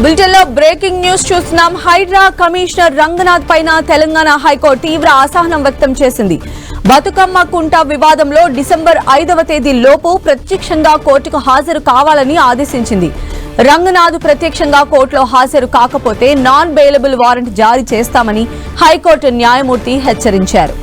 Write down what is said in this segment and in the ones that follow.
Bulletin లో breaking news చూస్తున్నాం. Hydraa commissioner Ranganath పైన తెలంగాణ హైకోర్టు తీవ్ర అసహనం వ్యక్తం చేసింది. బతుకమ్మ కుంట వివాదంలో డిసెంబర్ 5వ తేదీ లోపు ప్రత్యక్షంగా కోర్టుకు హాజరు కావాలని ఆదేశించింది. రంగనాథ్ ప్రత్యక్షంగా కోర్టులో హాజరు కాకపోతే నాన్ బెయిలబుల్ వారెంట్ జారీ చేస్తామని హైకోర్టు న్యాయమూర్తి హెచ్చరించారు.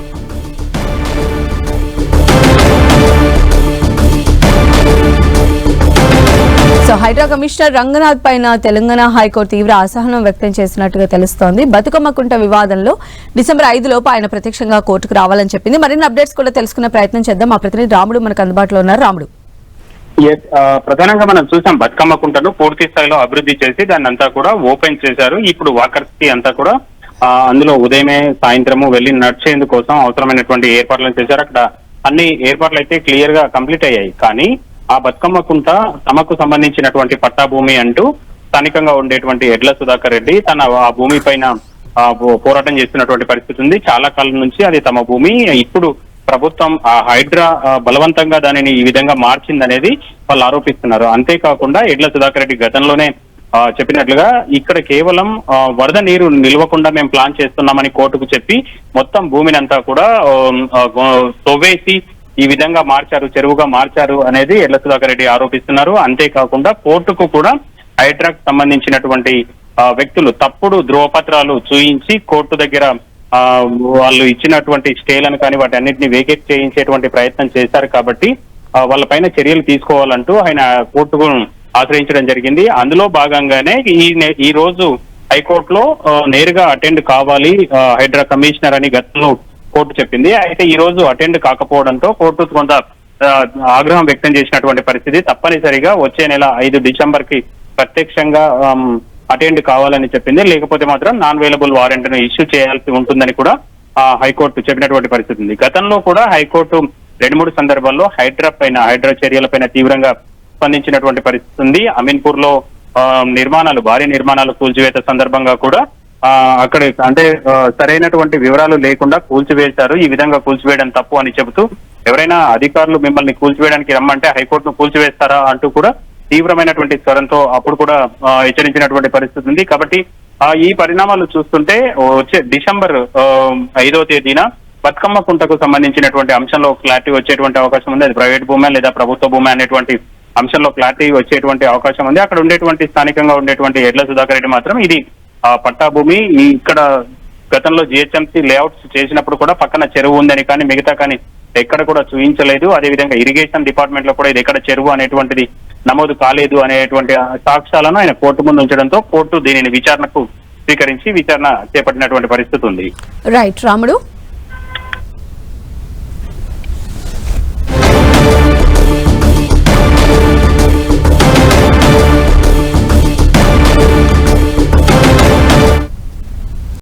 హైడ్రా కమిషనర్ రంగనాథ్ పైన తెలంగాణ హైకోర్టు తీవ్ర అసహనం వ్యక్తం చేసినట్టుగా తెలుస్తోంది. బతుకమ్మ కుంట వివాదంలో డిసెంబర్ 5 లోపు ఆయన ప్రత్యక్షంగా కోర్టుకు రావాలని చెప్పింది. మరిన్ని అప్డేట్స్ కూడా తెలుసుకునే ప్రయత్నం చేద్దాం. మా ప్రతినిధి రాముడు మనకు అందుబాటులో ఉన్నారు. రాముడు, ప్రధానంగా మనం చూసాం, బతుకమ్మ కుంటను పూర్తి స్థాయిలో అభివృద్ధి చేసి దాన్ని అంతా కూడా ఓపెన్ చేశారు. ఇప్పుడు వాకర్స్ కి అంతా కూడా అందులో ఉదయమే సాయంత్రము వెళ్లి నడిచేందుకోసం అవసరమైనటువంటి ఏర్పాట్లను చేశారు. అక్కడ అన్ని ఏర్పాట్లు అయితే క్లియర్ గా కంప్లీట్ అయ్యాయి. కానీ ఆ బతుకమ్మ కుంట తమకు సంబంధించినటువంటి పట్టా భూమి అంటూ స్థానికంగా ఉండేటువంటి ఎడ్ల సుధాకర్ రెడ్డి తన ఆ భూమి పైన పోరాటం చేస్తున్నటువంటి పరిస్థితి ఉంది. చాలా కాలం నుంచి అది తమ భూమి. ఇప్పుడు ప్రభుత్వం ఆ హైడ్రా బలవంతంగా దానిని ఈ విధంగా మార్చిందనేది వాళ్ళు ఆరోపిస్తున్నారు. అంతేకాకుండా ఎడ్ల సుధాకర్ రెడ్డి గతంలోనే చెప్పినట్లుగా ఇక్కడ కేవలం వరద నీరు నిల్వకుండా మేము ప్లాన్ చేస్తున్నామని కోర్టుకు చెప్పి మొత్తం భూమిని అంతా కూడా తవ్వేసి ఈ విధంగా మార్చారు, చెరువుగా మార్చారు అనేది ఎడ్ల సుధాకర్ రెడ్డి ఆరోపిస్తున్నారు. అంతేకాకుండా కోర్టుకు కూడా హైడ్రాకు సంబంధించినటువంటి వ్యక్తులు తప్పుడు ధ్రువపత్రాలు చూయించి కోర్టు దగ్గర వాళ్ళు ఇచ్చినటువంటి స్టేలను కానీ వాటి అన్నింటినీ వేకేట్ చేయించేటువంటి ప్రయత్నం చేశారు. కాబట్టి వాళ్ళపైన చర్యలు తీసుకోవాలంటూ ఆయన కోర్టుకు ఆశ్రయించడం జరిగింది. అందులో భాగంగానే ఈ రోజు హైకోర్టులో నేరుగా అటెండ్ కావాలి హైడ్రా కమిషనర్ అని గతంలో కోర్టు చెప్పింది. అయితే ఈ రోజు అటెండ్ కాకపోవడంతో కోర్టు కొంత ఆగ్రహం వ్యక్తం చేసినటువంటి పరిస్థితి. తప్పనిసరిగా వచ్చే నెల 5 డిసెంబర్ కి ప్రత్యక్షంగా అటెండ్ కావాలని చెప్పింది. లేకపోతే మాత్రం నాన్ అవైలబుల్ వారెంట్ ను ఇష్యూ చేయాల్సి ఉంటుందని కూడా హైకోర్టు చెప్పినటువంటి పరిస్థితి ఉంది. గతంలో కూడా హైకోర్టు 2-3 సందర్భాల్లో హైడ్రా చర్యలపైన తీవ్రంగా స్పందించినటువంటి పరిస్థితి ఉంది. అమీన్పూర్ లో భారీ నిర్మాణాలు కూల్చివేత సందర్భంగా కూడా అక్కడ అంటే సరైనటువంటి వివరాలు లేకుండా కూల్చివేశారు. ఈ విధంగా కూల్చివేయడం తప్పు అని చెబుతూ ఎవరైనా అధికారులు మిమ్మల్ని కూల్చివేయడానికి రమ్మంటే హైకోర్టును కూల్చివేస్తారా అంటూ కూడా తీవ్రమైనటువంటి స్వరంతో అప్పుడు కూడా హెచ్చరించినటువంటి పరిస్థితి ఉంది. కాబట్టి ఈ పరిణామాలు చూస్తుంటే వచ్చే డిసెంబర్ 5వ తేదీన బతుకమ్మ కుంటకు సంబంధించినటువంటి అంశంలో క్లారిటీ వచ్చేటువంటి అవకాశం ఉంది. అది ప్రైవేట్ భూమి లేదా ప్రభుత్వ భూమి అనేటువంటి అంశంలో క్లారిటీ వచ్చేటువంటి అవకాశం ఉంది. అక్కడ ఉండేటువంటి స్థానికంగా ఉండేటువంటి ఎడ్ల సుధాకర్ రెడ్డి మాత్రం ఇది పట్టా భూమి, ఇక్కడ గతంలో జిహెచ్ఎంసీ లేఅవుట్స్ చేసినప్పుడు కూడా పక్కన చెరువు ఉందని కానీ మిగతా కానీ ఎక్కడ కూడా చూపించలేదు. అదేవిధంగా ఇరిగేషన్ డిపార్ట్మెంట్ లో కూడా ఇది ఎక్కడ చెరువు అనేటువంటిది నమోదు కాలేదు అనేటువంటి సాక్ష్యాలను ఆయన కోర్టు ముందు ఉంచడంతో కోర్టు దీనిని విచారణకు స్వీకరించి విచారణ చేపట్టినటువంటి పరిస్థితి ఉంది. రైట్ రాముడు.